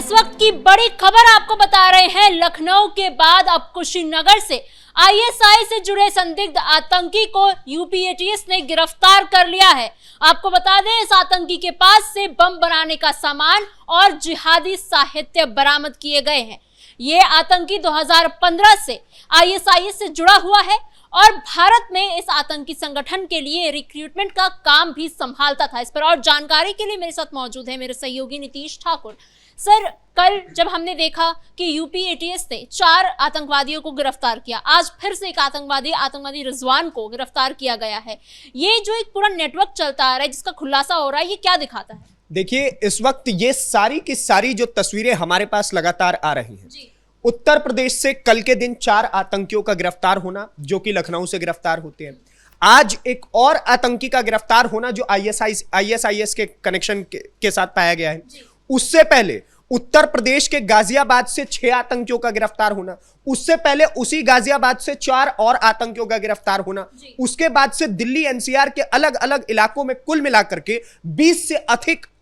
इस वक्त की बड़ी खबर आपको बता रहे हैं। लखनऊ के बाद अब कुशीनगर से आईएसआई से जुड़े संदिग्ध आतंकी को यूपी एटीएस ने गिरफ्तार कर लिया है। आपको बता दें, इस आतंकी के पास से बम बनाने का सामान और जिहादी साहित्य बरामद किए गए हैं। ये आतंकी 2015 से आईएसआई से जुड़ा हुआ है और भारत में इस आतंकी संगठन के लिए रिक्रूटमेंट का काम भी संभालता था। इस पर और जानकारी के लिए मेरे साथ मौजूद है मेरे सहयोगी नीतीश ठाकुर। सर, कल जब हमने देखा कि यूपी एटीएस ने 4 आतंकवादियों को गिरफ्तार किया, आज फिर से एक आतंकवादी रिजवान को गिरफ्तार किया गया है। ये जो एक पूरा नेटवर्क चलता आ रहा है, जिसका खुलासा हो रहा है, ये क्या दिखाता है? देखिए, इस वक्त ये सारी की सारी जो तस्वीरें हमारे पास लगातार आ रही हैं, उत्तर प्रदेश से कल के दिन 4 आतंकियों का गिरफ्तार होना, जो कि लखनऊ से गिरफ्तार होते हैं। आज एक और आतंकी का गिरफ्तार होना जो आईएसआईएस के कनेक्शन के साथ पाया गया है। उससे पहले उत्तर प्रदेश के गाजियाबाद से 6 आतंकियों का गिरफ्तार होना, उससे पहले उसी गाजियाबाद से 4 और आतंकियों का गिरफ्तार होना, उसके बाद से दिल्ली एनसीआर के अलग अलग इलाकों में कुल मिलाकर के 20 से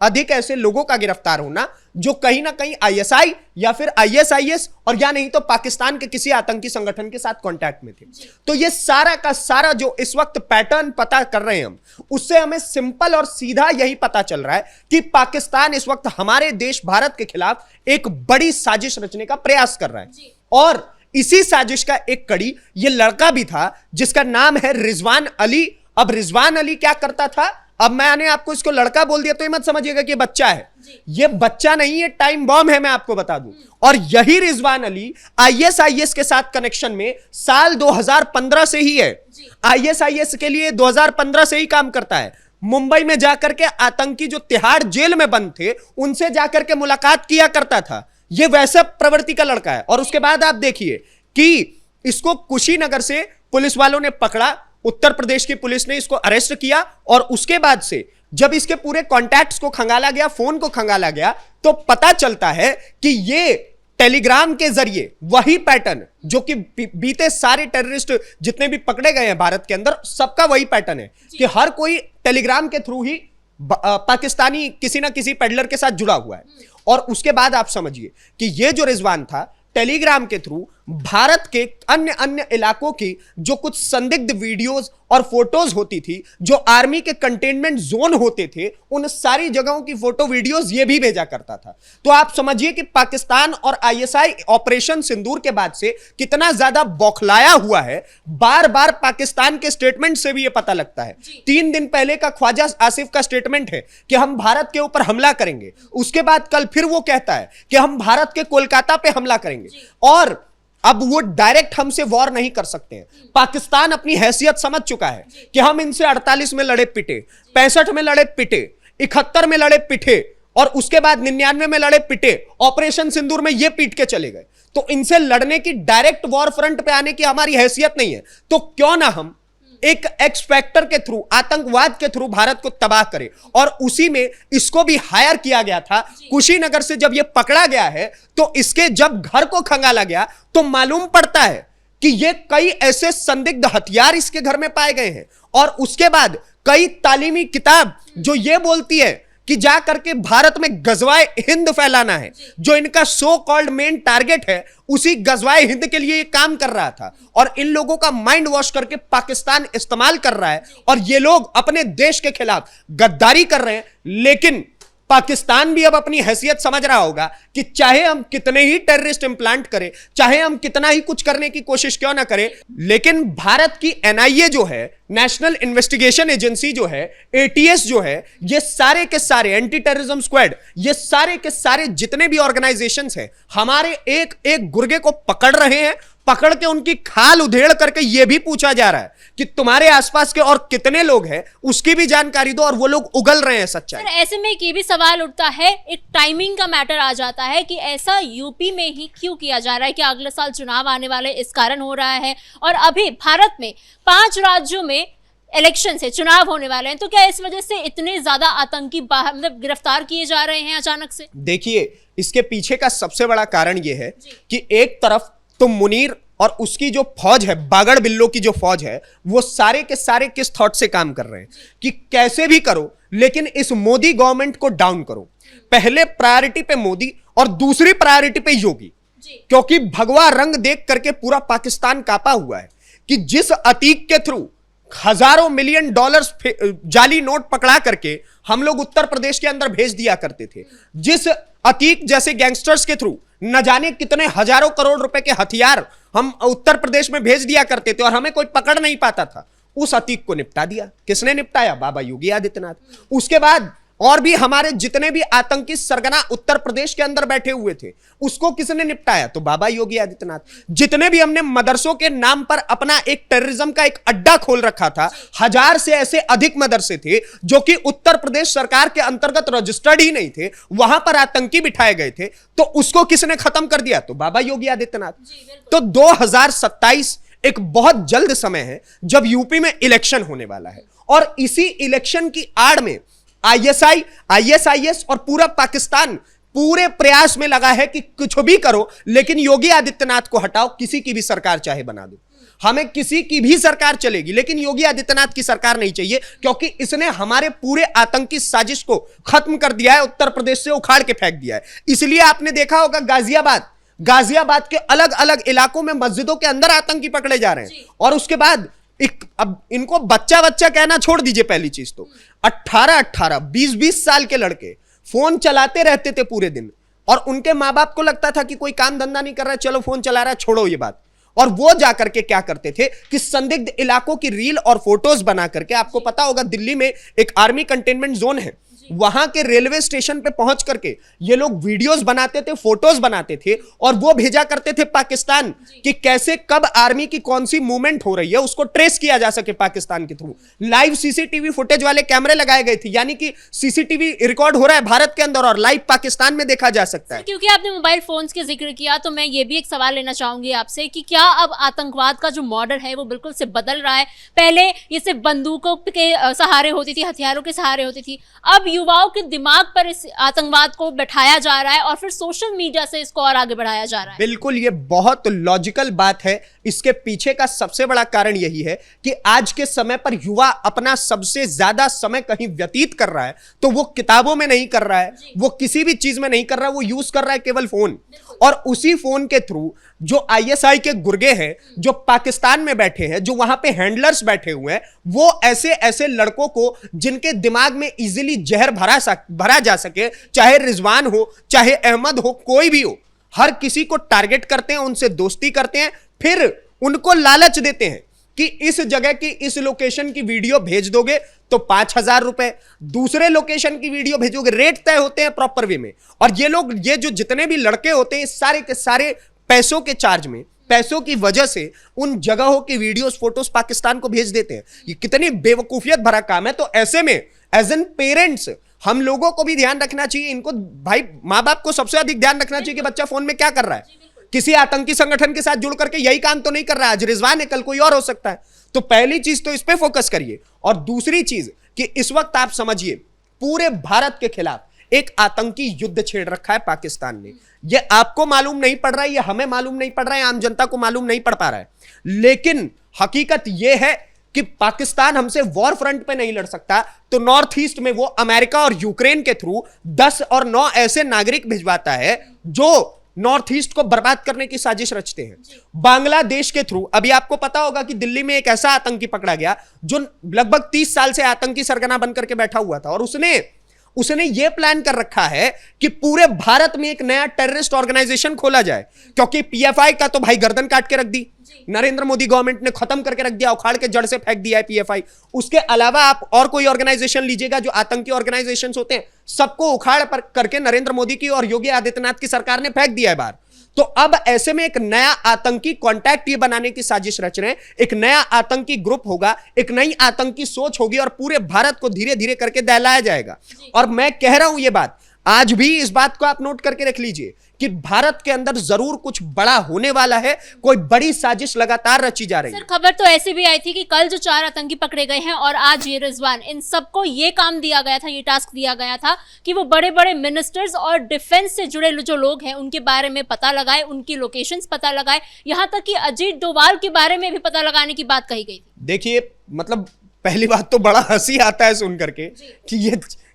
अधिक ऐसे लोगों का गिरफ्तार होना जो कहीं ना कहीं आईएसआई या फिर आईएसआईएस और या नहीं तो पाकिस्तान के किसी आतंकी संगठन के साथ कांटेक्ट में थे। तो ये सारा का सारा जो इस वक्त पैटर्न पता कर रहे हैं हम, उससे हमें सिंपल और सीधा यही पता चल रहा है कि पाकिस्तान इस वक्त हमारे देश भारत के खिलाफ एक बड़ी साजिश रचने का प्रयास कर रहा है। और इसी साजिश का एक कड़ी ये लड़का भी था जिसका नाम है रिजवान अली। अब रिजवान अली क्या करता था? अब मैंने आपको इसको लड़का बोल दिया तो ये मत समझिएगा कि बच्चा है। ये बच्चा नहीं, ये टाइम बॉम्ब है, मैं आपको बता दूं। और यही रिजवान अली आईएसआईएस के साथ कनेक्शन में साल 2015 से ही है। आईएसआईएस के लिए 2015 से ही काम करता है। मुंबई में जाकर के आतंकी जो तिहाड़ जेल में बंद थे उनसे जाकर के मुलाकात किया करता था। ये वैसे प्रवृत्ति का लड़का है। और उसके बाद आप देखिए कि इसको कुशीनगर से पुलिस वालों ने पकड़ा, उत्तर प्रदेश की पुलिस ने इसको अरेस्ट किया और उसके बाद से जब इसके पूरे कॉन्टैक्ट्स को खंगाला गया, फोन को खंगाला गया, तो पता चलता है कि ये टेलीग्राम के जरिए वही पैटर्न जो कि बीते सारे टेररिस्ट जितने भी पकड़े गए हैं भारत के अंदर, सबका वही पैटर्न है कि हर कोई टेलीग्राम के थ्रू ही पाकिस्तानी किसी ना किसी पेडलर के साथ जुड़ा हुआ है। और उसके बाद आप समझिए कि ये जो रिजवान था, टेलीग्राम के थ्रू भारत के अन्य इलाकों की जो कुछ संदिग्ध वीडियोस और फोटोज होती थी, जो आर्मी के कंटेनमेंट जोन होते थे, उन सारी जगहों की फोटो वीडियोस ये भी भेजा करता था। तो आप समझिए कि पाकिस्तान और आईएसआई ऑपरेशन सिंदूर के बाद से कितना ज्यादा बौखलाया हुआ है। बार बार पाकिस्तान के स्टेटमेंट से भी ये पता लगता है। 3 दिन पहले का ख्वाजा आसिफ का स्टेटमेंट है कि हम भारत के ऊपर हमला करेंगे। उसके बाद कल फिर वो कहता है कि हम भारत के कोलकाता पे हमला करेंगे। और अब वो डायरेक्ट हमसे वॉर नहीं कर सकते हैं। पाकिस्तान अपनी हैसियत समझ चुका है कि हम इनसे 48 में लड़े पिटे, 65 में लड़े पिटे, 71 में लड़े पिटे और उसके बाद 99 में लड़े पिटे, ऑपरेशन सिंदूर में ये पीट के चले गए। तो इनसे लड़ने की, डायरेक्ट वॉर फ्रंट पे आने की हमारी हैसियत नहीं है। तो क्यों ना हम एक एक्स फैक्टर के थ्रू, आतंकवाद के थ्रू भारत को तबाह करे। और उसी में इसको भी हायर किया गया था। कुशीनगर से जब यह पकड़ा गया है तो इसके जब घर को खंगाला गया तो मालूम पड़ता है कि ये कई ऐसे संदिग्ध हथियार इसके घर में पाए गए हैं। और उसके बाद कई तालीमी किताब जो ये बोलती है कि जा करके भारत में गजवाए हिंद फैलाना है, जो इनका सो कॉल्ड मेन टारगेट है, उसी गजवाए हिंद के लिए ये काम कर रहा था। और इन लोगों का माइंड वॉश करके पाकिस्तान इस्तेमाल कर रहा है और ये लोग अपने देश के खिलाफ गद्दारी कर रहे हैं। लेकिन पाकिस्तान भी अब अपनी हैसियत समझ रहा होगा कि चाहे हम कितने ही टेररिस्ट इंप्लांट करें, चाहे हम कितना ही कुछ करने की कोशिश क्यों ना करें, लेकिन भारत की एनआईए जो है, नेशनल इन्वेस्टिगेशन एजेंसी जो है, एटीएस जो है, ये सारे के सारे, एंटी टेररिज्म स्क्वाड, ये सारे के सारे जितने भी ऑर्गेनाइजेशंस हैं, हमारे एक एक गुर्गे को पकड़ रहे हैं। पकड़ के उनकी खाल उधेड़ करके यह भी पूछा जा रहा है कि तुम्हारे आसपास के और कितने लोग हैं, उसकी भी जानकारी दो। और वो लोग उगल रहे हैं सच्चाई। ऐसे में ये भी सवाल उठता है, एक टाइमिंग का मैटर आ जाता है कि ऐसा यूपी में ही क्यों किया जा रहा है? कि अगले साल चुनाव आने वाले इस कारण हो रहा है और अभी भारत में 5 राज्यों में इलेक्शन से चुनाव होने वाले हैं। तो क्या इस वजह से इतने ज्यादा आतंकी मतलब गिरफ्तार किए जा रहे हैं अचानक से? देखिए, इसके पीछे का सबसे बड़ा कारण यह है कि एक तरफ तो मुनीर और उसकी जो फौज है, बागड़ बिल्लो की जो फौज है, वो सारे के सारे किस थॉट से काम कर रहे हैं कि कैसे भी करो लेकिन इस मोदी गवर्नमेंट को डाउन करो। पहले प्रायोरिटी पे मोदी और दूसरी प्रायोरिटी पे योगी, क्योंकि भगवा रंग देख करके पूरा पाकिस्तान कांपा हुआ है कि जिस अतीक के थ्रू हजारों मिलियन डॉलर्स जाली नोट पकड़ा करके हम लोग उत्तर प्रदेश के अंदर भेज दिया करते थे, जिस अतीक जैसे गैंगस्टर्स के थ्रू न जाने कितने हजारों करोड़ रुपए के हथियार हम उत्तर प्रदेश में भेज दिया करते थे और हमें कोई पकड़ नहीं पाता था, उस अतीक को निपटा दिया। किसने निपटाया? बाबा योगी आदित्यनाथ। उसके बाद और भी हमारे जितने भी आतंकी सरगना उत्तर प्रदेश के अंदर बैठे हुए थे, उसको किसने निपटाया? तो बाबा योगी आदित्यनाथ। जितने भी हमने मदरसों के नाम पर अपना एक टेररिज्म का एक अड्डा खोल रखा था, 1000 से ऐसे अधिक मदरसे थे जो कि उत्तर प्रदेश सरकार के अंतर्गत रजिस्टर्ड ही नहीं थे, वहां पर आतंकी बिठाए गए थे, तो उसको किसने खत्म कर दिया? तो बाबा योगी आदित्यनाथ। तो 2027 एक बहुत जल्द समय है जब यूपी में इलेक्शन होने वाला है, और इसी इलेक्शन की आड़ में ISIS और पूरा पाकिस्तान पूरे प्रयास में लगा है कि कुछ भी करो लेकिन योगी आदित्यनाथ को हटाओ, किसी की भी सरकार चाहे बना दो, हमें किसी की भी सरकार चलेगी लेकिन योगी आदित्यनाथ की सरकार नहीं चाहिए, क्योंकि इसने हमारे पूरे आतंकी साजिश को खत्म कर दिया है, उत्तर प्रदेश से उखाड़ के फेंक दिया है। इसलिए आपने देखा होगा गाजियाबाद के अलग अलग इलाकों में मस्जिदों के अंदर आतंकी पकड़े जा रहे हैं, और उसके बाद अब इनको बच्चा कहना छोड़ दीजिए। पहली चीज तो 18 20 साल के लड़के फोन चलाते रहते थे पूरे दिन, और उनके मां बाप को लगता था कि कोई काम धंधा नहीं कर रहा है, चलो फोन चला रहा है, छोड़ो ये बात। और वो जाकर के क्या करते थे कि संदिग्ध इलाकों की रील और फोटोज बना करके, आपको पता होगा दिल्ली में एक आर्मी कंटेनमेंट जोन है, वहां के रेलवे स्टेशन पे पहुंच करके ये लोग वीडियोस बनाते थे, फोटोज बनाते थे, और वो भेजा करते थे पाकिस्तान कि कैसे कब आर्मी की कौन सी मूवमेंट हो रही है उसको ट्रेस किया जा सके पाकिस्तान के थ्रू। लाइव सीसीटीवी फुटेज वाले कैमरे लगाए गए थे, यानी कि सीसीटीवी रिकॉर्ड हो रहा है भारत के अंदर और लाइव पाकिस्तान में देखा जा सकता है। क्योंकि आपने मोबाइल फोन्स के जिक्र किया तो मैं ये भी एक सवाल लेना चाहूंगी आपसे कि क्या अब आतंकवाद का जो मॉडल है वो बिल्कुल से बदल रहा है? पहले ये सिर्फ बंदूकों के सहारे होती थी, हथियारों के सहारे होती थी, अब युवाओं के दिमाग पर इस आतंकवाद को बैठाया जा रहा है और फिर सोशल मीडिया से इसको और आगे बढ़ाया जा रहा है। बिल्कुल, ये बहुत लॉजिकल बात है। इसके पीछे का सबसे बड़ा कारण यही है कि आज के समय पर युवा अपना सबसे ज्यादा समय कहीं व्यतीत कर रहा है, तो वो किताबों में नहीं कर रहा है, वो किसी भी चीज में नहीं कर रहा है, वो यूज कर रहा है केवल फोन। और उसी फोन के थ्रू जो ISI के गुर्गे हैं, जो पाकिस्तान में बैठे हैं, जो वहां पे हैंडलर्स बैठे हुए हैं, वो ऐसे लड़कों को जिनके दिमाग में इजीली जहर भरा जा सके, चाहे रिजवान हो, चाहे अहमद हो, कोई भी हो, हर किसी को टारगेट करते हैं, उनसे दोस्ती करते हैं, फिर उनको लालच देते हैं कि इस जगह की इस लोकेशन की वीडियो भेज दोगे तो 5000 रुपए, दूसरे लोकेशन की वीडियो भेजोगे, रेट तय होते हैं प्रॉपर वे में। और ये लोग, ये जो जितने भी लड़के होते हैं, सारे के सारे पैसों के चार्ज में, पैसों की वजह से उन जगहों की वीडियोस फोटोज पाकिस्तान को भेज देते हैं। ये कितनी बेवकूफियत भरा काम है। तो ऐसे में एज एन पेरेंट्स हम लोगों को भी ध्यान रखना चाहिए, इनको भाई माँ बाप को सबसे अधिक ध्यान रखना चाहिए कि बच्चा फोन में क्या कर रहा है, किसी आतंकी संगठन के साथ जुड़ करके यही काम तो नहीं कर रहा है, आज रिजवान है कल कोई और हो सकता है। तो पहली चीज तो इस पे फोकस करिए, और दूसरी चीज कि इस वक्त आप समझिए पूरे भारत के खिलाफ एक आतंकी युद्ध छेड़ रखा है पाकिस्तान ने। ये आपको मालूम नहीं पड़ रहा है, ये हमें मालूम नहीं पड़ रहा है, आम जनता को मालूम नहीं पड़ पा रहा है, लेकिन हकीकत यह है कि पाकिस्तान हमसे वॉर फ्रंट पे नहीं लड़ सकता, तो नॉर्थ ईस्ट में वो अमेरिका और यूक्रेन के थ्रू 10 और 9 ऐसे नागरिक भिजवाता है जो नॉर्थ ईस्ट को बर्बाद करने की साजिश रचते हैं। बांग्लादेश के थ्रू अभी आपको पता होगा कि दिल्ली में एक ऐसा आतंकी पकड़ा गया जो लगभग 30 साल से आतंकी सरगना बनकर के बैठा हुआ था, और उसने यह प्लान कर रखा है कि पूरे भारत में एक नया टेररिस्ट ऑर्गेनाइजेशन खोला जाए, क्योंकि PFI का तो भाई गर्दन काट के रख दी नरेंद्र मोदी गवर्नमेंट ने, खत्म करके रख दिया, उखाड़ के जड़ से फेंक दिया है PFI। उसके अलावा आप और कोई ऑर्गेनाइजेशन लीजिएगा, जो आतंकी ऑर्गेनाइजेशंस होते हैं सबको उखाड़ करके नरेंद्र मोदी की और योगी आदित्यनाथ की सरकार ने फेंक दिया है बाहर। तो अब ऐसे में एक नया आतंकी कॉन्टैक्ट ये बनाने की साजिश रच रहे हैं, एक नया आतंकी ग्रुप होगा, एक नई आतंकी सोच होगी, और पूरे भारत को धीरे धीरे करके दहलाया जाएगा। और मैं कह रहा हूं ये बात, आज भी इस बात को आप नोट करके रख लीजिए कि भारत के अंदर जरूर कुछ बड़ा होने वाला है, कोई बड़ी साजिश लगातार रची जा रही है। सर, खबर तो ऐसी भी आई थी कि कल जो 4 आतंकी पकड़े गए हैं और आज ये रिजवान, इन सबको ये काम दिया गया था, ये टास्क दिया गया था कि वो बड़े बड़े मिनिस्टर्स और डिफेंस से जुड़े जो लोग हैं उनके बारे में पता लगाए, उनकी लोकेशंस पता लगाए, यहां तक कि अजीत डोभाल के बारे में भी पता लगाने की बात कही गई थी। देखिए, मतलब पहली बात तो बड़ा हंसी आता है सुन करके कि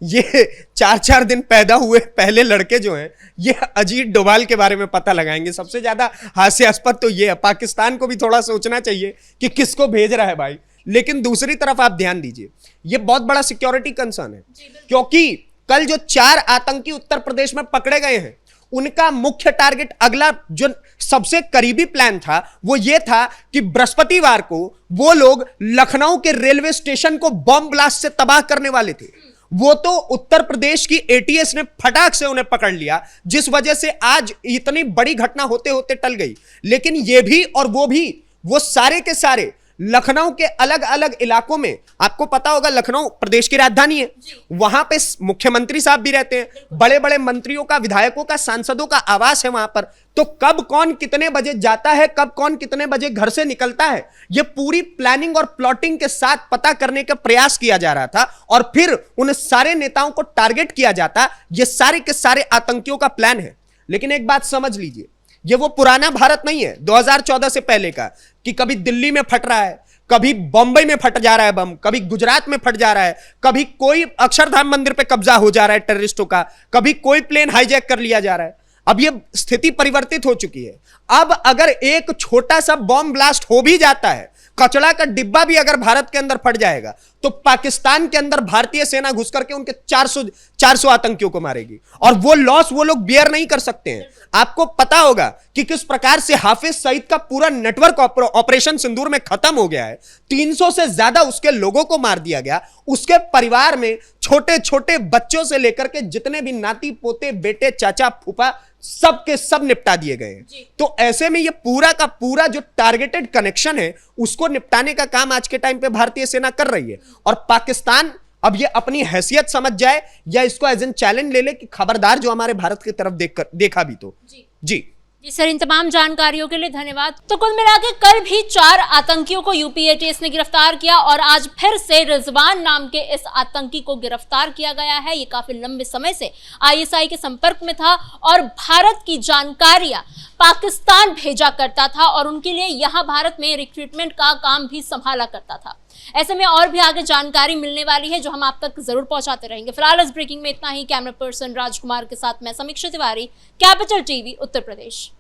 ये 4-4 दिन पैदा हुए पहले लड़के जो हैं ये अजीत डोभाल के बारे में पता लगाएंगे। सबसे ज्यादा हास्यास्पद तो ये है, पाकिस्तान को भी थोड़ा सोचना चाहिए कि किसको भेज रहा है भाई। लेकिन दूसरी तरफ आप ध्यान दीजिए, ये बहुत बड़ा सिक्योरिटी कंसर्न है, क्योंकि कल जो 4 आतंकी उत्तर प्रदेश में पकड़े गए हैं उनका मुख्य टारगेट, अगला जो सबसे करीबी प्लान था वो ये था कि बृहस्पतिवार को वो लोग लखनऊ के रेलवे स्टेशन को बॉम्ब ब्लास्ट से तबाह करने वाले थे। वो तो उत्तर प्रदेश की एटीएस ने फटाक से उन्हें पकड़ लिया, जिस वजह से आज इतनी बड़ी घटना होते होते टल गई। लेकिन ये भी और वो सारे के सारे लखनऊ के अलग अलग इलाकों में, आपको पता होगा लखनऊ प्रदेश की राजधानी है, वहां पे मुख्यमंत्री साहब भी रहते हैं, बड़े बड़े मंत्रियों का, विधायकों का, सांसदों का आवास है वहां पर। तो कब कौन कितने बजे जाता है, कब कौन कितने बजे घर से निकलता है, यह पूरी प्लानिंग और प्लॉटिंग के साथ पता करने का प्रयास किया जा रहा था और फिर उन सारे नेताओं को टारगेट किया जाता। यह सारे के सारे आतंकियों का प्लान है। लेकिन एक बात समझ लीजिए, ये वो पुराना भारत नहीं है 2014 से पहले का, कि कभी दिल्ली में फट रहा है, कभी बॉम्बे में फट जा रहा है बम, कभी गुजरात में फट जा रहा है, कभी कोई अक्षरधाम मंदिर पे कब्जा हो जा रहा है टेररिस्टों का, कभी कोई प्लेन हाईजैक कर लिया जा रहा है। अब ये स्थिति परिवर्तित हो चुकी है। अब अगर एक छोटा सा बॉम्ब ब्लास्ट हो भी जाता है, कचड़ा का डिब्बा भी अगर भारत के अंदर फट जाएगा, तो पाकिस्तान के अंदर भारतीय सेना घुस करके उनके 400 आतंकियों को मारेगी और वो लॉस वो लोग बियर नहीं कर सकते हैं। आपको पता होगा कि किस प्रकार से हाफिज सईद का पूरा नेटवर्क ऑपरेशन सिंदूर में खत्म हो गया है। 300 से ज्यादा उसके लोगों को मार दिया गया। उसके परिवार में छोटे छोटे बच्चों से लेकर के जितने भी नाती पोते, बेटे, चाचा, फूफा, सब के सब निपटा दिए गए हैं। तो ऐसे में ये पूरा का पूरा जो टारगेटेड कनेक्शन है उसको निपटाने का काम आज के टाइम पे भारतीय सेना कर रही है। और पाकिस्तान अब ये अपनी हैसियत समझ जाए या इसको एज एन चैलेंज ले ले कि खबरदार जो हमारे भारत की तरफ देखा भी तो। जी सर, इन तमाम जानकारियों के लिए धन्यवाद। तो कुल मिला के कल भी 4 आतंकियों को यूपी एटीएस ने गिरफ्तार किया और आज फिर से रिजवान नाम के इस आतंकी को गिरफ्तार किया गया है। ये काफी लंबे समय से आईएसआई के संपर्क में था और भारत की जानकारियां पाकिस्तान भेजा करता था और उनके लिए यहाँ भारत में रिक्रूटमेंट का काम भी संभाला करता था। ऐसे में और भी आगे जानकारी मिलने वाली है जो हम आप तक जरूर पहुंचाते रहेंगे। फिलहाल इस ब्रेकिंग में इतना ही। कैमरा पर्सन राजकुमार के साथ मैं समीक्षा तिवारी, कैपिटल टीवी उत्तर प्रदेश।